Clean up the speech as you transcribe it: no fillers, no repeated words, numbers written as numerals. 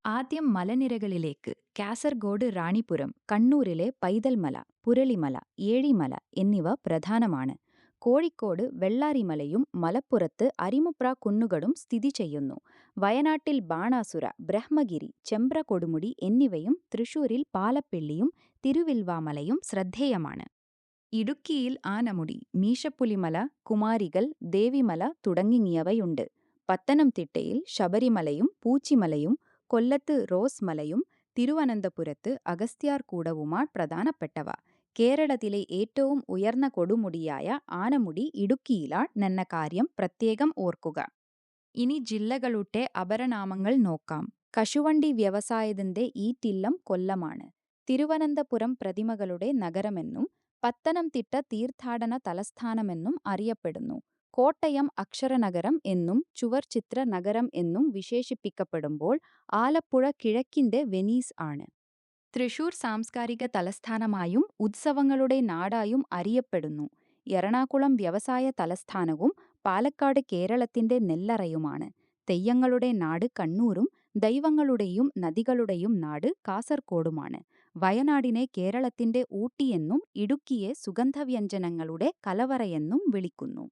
ആദ്യം മലനിരകളിലേക്ക് കാസർഗോഡ് റാണിപുരം, കണ്ണൂരിലെ പൈതൽമല, പുരളിമല, ഏഴിമല എന്നിവ പ്രധാനമാണ്. കോഴിക്കോട് വെള്ളാരിമലയും മലപ്പുറത്ത് അരിമുപ്ര കുന്നുകളും സ്ഥിതി ചെയ്യുന്നു. വയനാട്ടിൽ ബാണാസുര, ബ്രഹ്മഗിരി, ചെമ്പ്ര കൊടുമുടി എന്നിവയും തൃശൂരിൽ പാലപ്പിള്ളിയും തിരുവിൽവാമലയും ശ്രദ്ധേയമാണ്. ഇടുക്കിയിൽ ആനമുടി, മീശപ്പുലിമല, കുമാരികൾ, ദേവിമല തുടങ്ങിയവയുണ്ട്. പത്തനംതിട്ടയിൽ ശബരിമലയും പൂച്ചിമലയും, കൊല്ലത്ത് റോസ് മലയും തിരുവനന്തപുരത്ത് അഗസ്ത്യാർകൂടവുമാണ് പ്രധാനപ്പെട്ടവ. കേരളത്തിലെ ഏറ്റവും ഉയർന്ന കൊടുമുടിയായ ആനമുടി ഇടുക്കിയിലാണെന്ന കാര്യം പ്രത്യേകം ഓർക്കുക. ഇനി ജില്ലകളുടെ അപരനാമങ്ങൾ നോക്കാം. കശുവണ്ടി വ്യവസായത്തിന്റെ ഈറ്റില്ലം കൊല്ലമാണ്. തിരുവനന്തപുരം പ്രതിമകളുടെ നഗരമെന്നും പത്തനംതിട്ട തീർത്ഥാടന തലസ്ഥാനമെന്നും അറിയപ്പെടുന്നു. കോട്ടയം അക്ഷരനഗരം എന്നും ചുവർച്ചിത്ര നഗരം എന്നും വിശേഷിപ്പിക്കപ്പെടുമ്പോൾ ആലപ്പുഴ കിഴക്കിന്റെ വെനീസ് ആണ്. തൃശൂർ സാംസ്കാരിക തലസ്ഥാനമായും ഉത്സവങ്ങളുടെ നാടായും അറിയപ്പെടുന്നു. എറണാകുളം വ്യവസായ തലസ്ഥാനവും പാലക്കാട് കേരളത്തിന്റെ നെല്ലറയുമാണ്. തെയ്യങ്ങളുടെ നാട് കണ്ണൂരും ദൈവങ്ങളുടെയും നദികളുടെയും നാട് കാസർകോടുമാണ്. വയനാടിനെ കേരളത്തിന്റെ ഊട്ടിയെന്നും ഇടുക്കിയെ സുഗന്ധവ്യഞ്ജനങ്ങളുടെ കലവറയെന്നും വിളിക്കുന്നു.